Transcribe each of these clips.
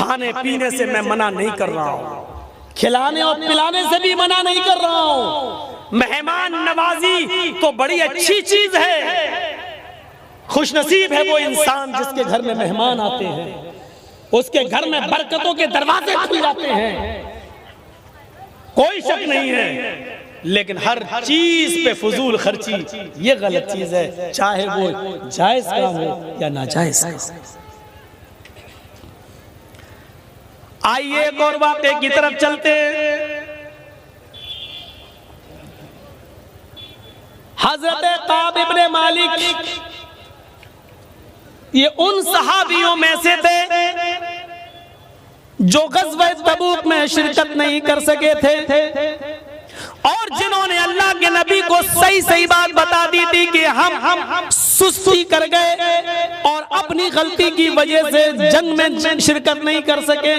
खाने पीने से मैं मना नहीं कर रहा हूँ, खिलाने और पिलाने से भी मना नहीं कर रहा हूँ। मेहमान नवाजी तो बड़ी अच्छी चीज है, खुशनसीब है वो इंसान जिसके घर में मेहमान आते हैं, उसके घर में बरकतों के दरवाजे खुल जाते हैं, कोई शक नहीं है। लेकिन हर चीज पे फजूल खर्ची ये गलत चीज है, चाहे वो जायज काम हो या नाजायज काम। आइए एक और वाक़े की तरफ चलते हैं। हजरत काब इब्ने मालिक ये उन सहाबियों में से थे जो गज़वे तबूक में शिरकत नहीं कर सके थे और जिन्होंने अल्लाह के नबी को सही सही बात बता दी थी कि हम सुस्ती कर गए और अपनी गलती की वजह से जंग में शिरकत नहीं कर सके,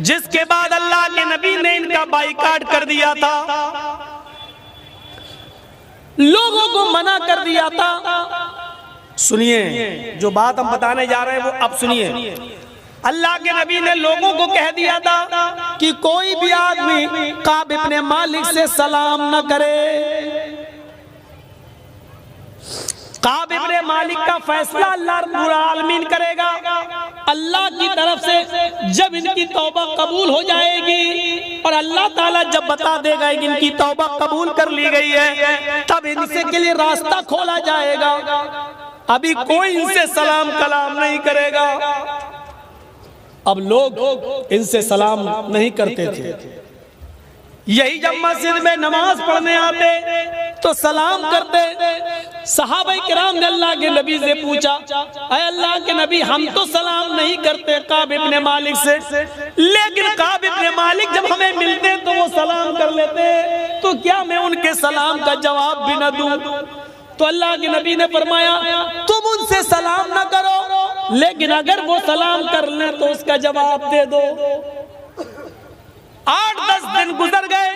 जिसके बाद अल्लाह के नबी ने इनका बाइकाट कर दिया था, लोगों को मना कर दिया था। सुनिए जो बात हम बताने जा रहे हैं वो अब सुनिए। अल्लाह के नबी ने लोगों को कह दिया था कि कोई भी आदमी काब इब्ने मालिक से सलाम न करे। काब इब्ने मालिक का फैसला अल्लाह रब्बुल आलमीन करेगा। अल्लाह की तरफ से जब इनकी तौबा कबूल हो जाएगी और अल्लाह ताला जब बता देगा कि इनकी तौबा कबूल कर ली गई है, तब इनसे के लिए रास्ता खोला जाएगा। अभी कोई इनसे सलाम कलाम नहीं करेगा। अब लोग इनसे सलाम नहीं करते थे, यही जब मस्जिद में नमाज पढ़ने आते तो सलाम करते। सहाबा किराम ने अल्लाह के नबी से पूछा, अरे अल्लाह के नबी हम तो सलाम नहीं करते काब इब्ने मालिक से, लेकिन काब इब्ने मालिक जब हमें मिलते तो वो सलाम कर लेते, तो क्या मैं उनके सलाम का जवाब भी न दूं? तो अल्लाह के नबी ने फरमाया तुम उनसे सलाम ना करो, लेकिन अगर वो सलाम कर ले तो उसका जवाब दे दो। 8-10 दिन गुजर गए।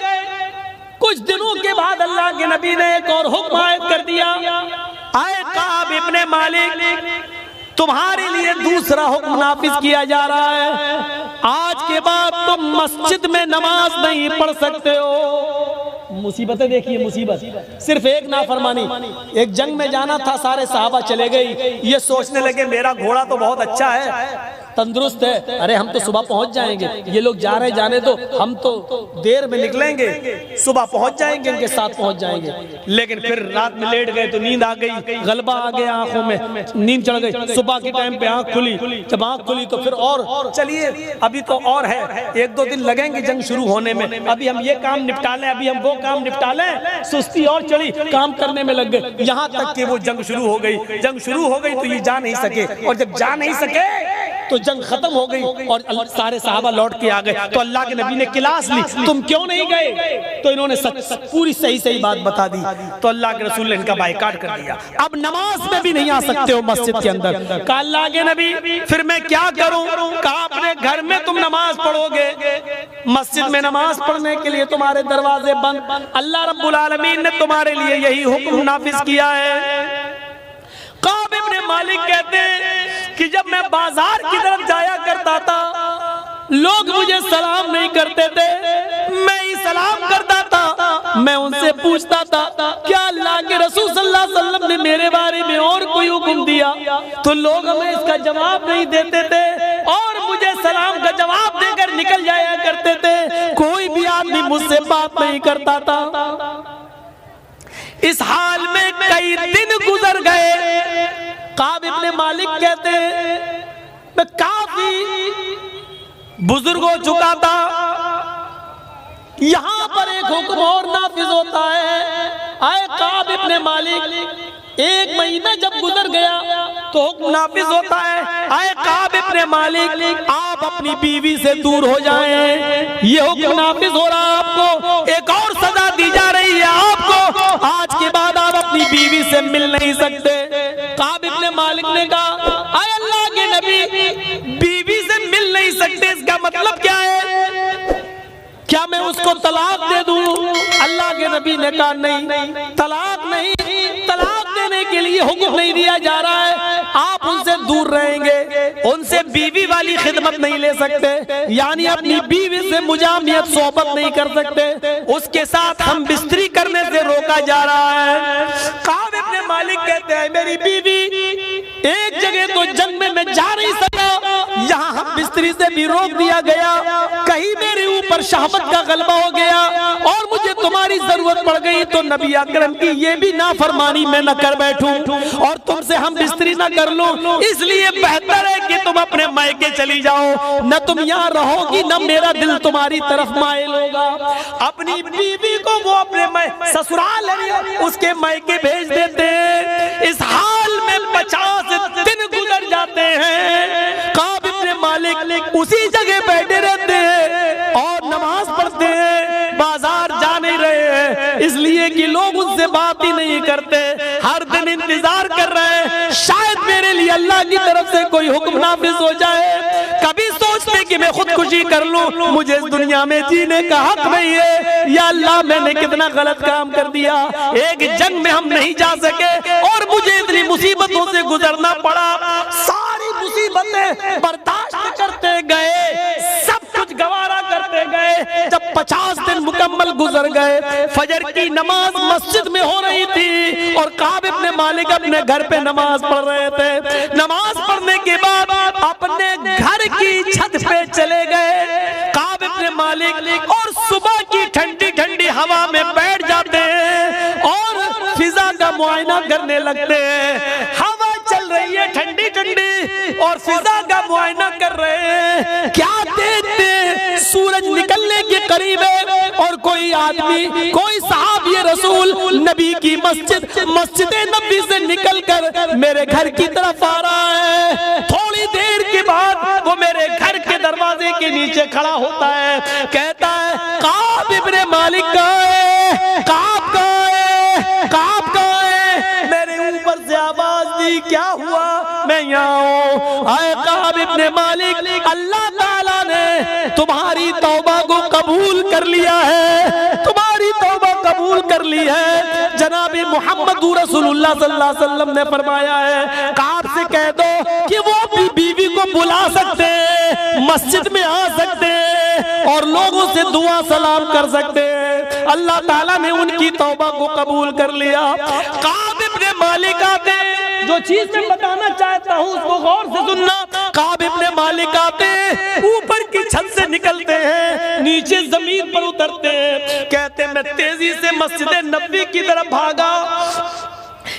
कुछ दिनों के बाद अल्लाह के नबी ने एक और हुक्म आयत कर दिया, आए काब इब्ने मालिक तुम्हारे लिए दूसरा हुक्म नाफिज किया जा रहा है। आज के बाद तुम मस्जिद में नमाज नहीं पढ़ सकते हो। मुसीबतें देखिए, मुसीबत सिर्फ एक नाफरमानी। एक जंग में जाना था, सारे सहाबा चले गए, ये सोचने लगे मेरा घोड़ा तो बहुत अच्छा है, तंदुरुस्त है, अरे हम तो सुबह पहुंच जाएंगे, ये लोग जा रहे जाने दो, हम तो देर में निकलेंगे, सुबह पहुंच जाएंगे, इनके साथ पहुंच जाएंगे। लेकिन फिर रात में लेट गए तो नींद आ गई, गलबा आ गया आंखों में, नींद चढ़ गई। सुबह के टाइम पे आंख खुली, जब आंख खुली तो फिर और चलिए अभी तो और है, 1-2 दिन लगेंगे जंग शुरू होने में, अभी हम ये काम निपटा लें, अभी हम वो काम निपटा लें। सुस्ती और चढ़ी, काम करने में लग गए, यहाँ तक कि वो जंग शुरू हो गई। जंग शुरू हो गई तो ये जा नहीं सके, और जब जा नहीं सके तो जंग खत्म हो गई और सारे सहाबा लौट के आ गए। तो अल्लाह के नबी ने क्लास ली, तुम क्यों नहीं गए? तो इन्होंने पूरी सही बबात बता दी। तो अल्लाह के रसूल ने इनका बाइकाट कर दिया, अब नमाज में भी नहीं आ सकते हो मस्जिद के अंदर। कहा अल्लाह के नबी फिर मैं क्या करूं? कहा अपने घर में तुम नमाज पढ़ोगे, मस्जिद में नमाज पढ़ने के लिए तुम्हारे दरवाजे बंद। अल्लाह रब्बुल आलमीन ने तुम्हारे लिए यही हुक्म नाफिज किया है। काब इब्ने मालिक कहते हैं कि जब मैं बाजार की तरफ जाया करता था, लोग मुझे सलाम नहीं करते थे, मैं ही सलाम करता था। मैं उनसे पूछता था क्या अल्लाह के रसूल सल्लल्लाहु अलैहि वसल्लम ने मेरे बारे में और कोई हुक्म दिया? तो लोग हमें इसका जवाब नहीं देते थे और मुझे सलाम का जवाब देकर निकल जाया करते थे। कोई भी आदमी मुझसे बात नहीं करता था। इस हाल में कई दिन गुजर गए। काब इब्ने मालिक कहते हैं मैं काफी बुजुर्ग हो चुका था, यहाँ पर एक हुक्म और नाफिज होता है। आए काब इब्ने मालिक, 1 महीना जब गुजर गया तो हुक्म नाफिज होता है, आए काब इब्ने मालिक आप अपनी बीवी से दूर हो जाएं। ये हुक्म नाफिज हो रहा है, आपको एक और सजा दी जा रही है। आपको आज के बाद आप अपनी बीवी से मिल नहीं सकते। काब इब्ने मालिक ने कहा आए अल्लाह के नबी, बीवी से मिल नहीं सकते, इसका मतलब क्या है? क्या मैं उसको तलाक दे दूं? अल्लाह के नबी ने कहा नहीं, तलाक नहीं, तलाक देने के लिए ये हुक्म नहीं दिया जा रहा है आप उनसे दूर रहेंगे, उनसे बीवी वाली खिदमत नहीं ले सकते, यानी अपनी बीवी से मुजामियत सोहबत नहीं कर सकते, उसके साथ हम बिस्तरी करने से रोका जा रहा है। काब इब्ने मालिक कहते हैं मेरी बीवी एक जगह तो जंग में मैं जा नहीं सका, यहाँ हम बिस्तरी से भी रोक दिया गया, कहीं मेरे ऊपर शहवत का गलबा हो गया और मुझे तुम्हारी जरूरत पड़ गई तो नबी अकरम की ये भी नाफरमानी मैं न कर बैठूं और तुमसे हम बिस्तरी न कर लूं, इसलिए बेहतर है कि तुम अपने मायके चली जाओ, न तुम यहाँ रहोगी न मेरा दिल तुम्हारी तरफ मायल होगा। अपनी बीवी को वो अपने ससुराल उसके मायके भेज देते हैं। इस हाल में 50 दिन गुजर जाते हैं, काब इब्ने मालिक उसी जगह बैठे रहते हैं और नमाज पढ़ते हैं, बाजार जा नहीं रहे हैं इसलिए कि लोग उनसे बात ही नहीं करते, हर दिन इंतजार कर रहे हैं शायद मेरे लिए अल्लाह की तरफ से कोई हुक्म नाफिज हो जाए। कभी सोचते कि मैं खुदकुशी कर लूं, मुझे इस दुनिया में जीने का हक नहीं है, या अल्लाह मैंने कितना गलत काम कर दिया, एक जंग में हम नहीं जा सके और मुझे इतनी मुसीबतों से गुजरना पड़ा, सारी मुसीबतें बर्दाश्त करते गए, सब कुछ गवारा करते गए। जब 50 दिन मुकम्मल गुजर गए, फजर की नमाज मस्जिद में हो रही थी और काब इब्ने मालिक अपने घर पे नमाज पढ़ रहे थे। नमाज पढ़ने के बाद अपने घर की छत पे चले गए काब इब्ने मालिक और सुबह की ठंडी ठंडी हवा में बैठ जाते हैं और फिजा का मुआयना करने लगते हैं। हवा चल रही है ठंडी ठंडी और फिजा का मुआयना कर रहे हैं, क्या देखते सूरज निकलने के करीब है और कोई आदमी कोई साहब रसूल नबी की मस्जिद नबी से निकलकर मेरे घर की तरफ आ रहा है। थोड़ी देर के बाद वो मेरे घर के दरवाजे के नीचे खड़ा होता है, कहता है काब इब्ने मालिक का है, काब का है, काब का है। मेरे ऊपर से आवाज दी क्या हुआ, मैं यहाँ हूँ। आए काब इब्ने मालिक, अल्लाह ताला ने तुम्हारी तौबा को कबूल कर लिया है, तुम्हारी तौबा कबूल कर ली है। जनाबी मोहम्मद रसूलुल्लाह सल्लल्लाहु अलैहि वसल्लम ने फरमाया है काब से कह दो कि वो अपनी बीवी को बुला सकते हैं, मस्जिद में आ सकते हैं और लोगों से दुआ सलाम कर सकते हैं। अल्लाह ताला ने उनकी तौबा को कबूल कर लिया। काब इब्ने मालिक आते, जो चीज मैं बताना चाहता हूँ उसको गौर से सुनना। काब इब्ने मालिक आते, ऊपर की छत से निकलते हैं, नीचे जमीन पर उतरते हैं, कहते मैं तेजी से मस्जिद नबी की तरफ भागा।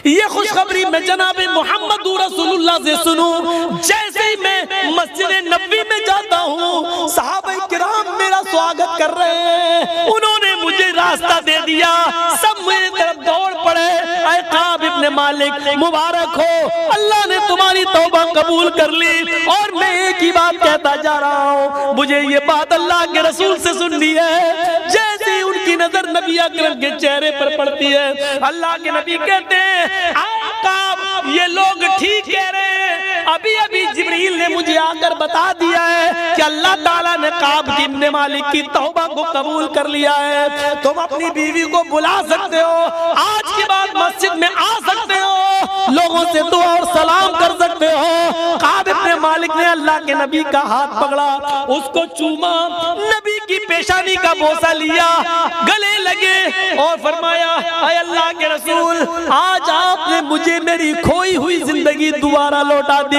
ये खुशखबरी मैं जनाबे मोहम्मद रसूलुल्लाह से सुनूं। जैसे ही मैं मस्जिद नबी में जाता हूँ, सहाबा किराम मेरा स्वागत कर रहे हैं, उन्होंने मुझे रास्ता दे दिया, सब मेरी तरफ दौड़ पड़े। ऐ काब इब्ने मालिक मुबारक हो, अल्लाह ने तुम्हारी तौबा कबूल कर ली। और मैं एक ही बात कहता जा रहा हूँ, मुझे ये बात अल्लाह के रसूल से सुननी है। जैसे ही उनकी नजर नबी अकरम के चेहरे पर पड़ती है, अल्लाह के नबी कहते हैं काब ये लोग ठीक कह रहे हैं, अभी अभी जिब्रील ने मुझे आकर बता दिया है कि अल्लाह ताला ने काब इब्ने मालिक की तौबा को कबूल कर लिया है। तुम अपनी बीवी को बुला सकते हो, आज के बाद मस्जिद में आ सकते हो, लोगों से दुआ और सलाम कर सकते हो। काब इब्ने मालिक ने अल्लाह के नबी का हाथ पकड़ा, उसको चूमा, नबी की पेशानी का बोसा लिया, गले लगे और फरमाया ऐ अल्लाह के रसूल, आज आपने मुझे मेरी खोई हुई जिंदगी दोबारा लौटा दी,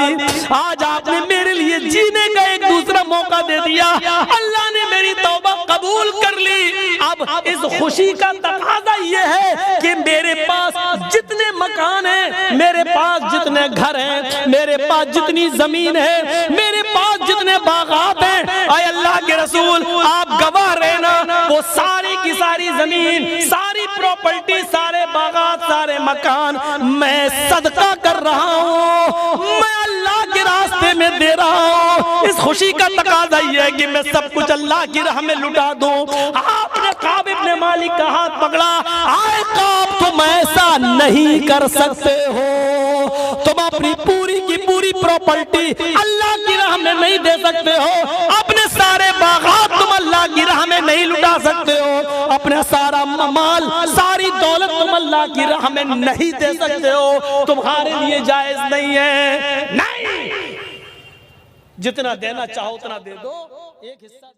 आज आपने मेरे लिए जीने का एक दूसरा मौका दे दिया, अल्लाह ने मेरी तौबा कबूल कर ली। अब इस खुशी का तकाजा ये है कि मेरे पास जितने मकान हैं, मेरे पास जितने घर हैं, मेरे पास जितनी जमीन है, मेरे पास जितने बागात हैं, ऐ अल्लाह के रसूल आप गवाह रहना, वो सारी की सारी जमीन, सारी प्रॉपर्टी, सारे बागात, सारे मकान मैं सदका कर रहा हूँ, मैं अल्लाह के रास्ते में दे रहा हूँ। इस खुशी का तकाजा ये है कि मैं सब कुछ अल्लाह की राह में लुटा दूं। आपने काब इब्ने मालिक का हाथ पकड़ा, आए काब तुम ऐसा नहीं कर सकते हो, तुम अपनी पूरी की पूरी प्रॉपर्टी अल्लाह की राह में नहीं दे सकते हो, अपने सारे बागात तुम अल्लाह की राह में नहीं लुटा सकते हो, अपना सारा माल, सारी दौलत तुम अल्लाह की राह में नहीं दे सकते हो, तुम्हारे लिए जायज नहीं है। नहीं, जितना देना चाहो उतना दे दो, एक हिस्सा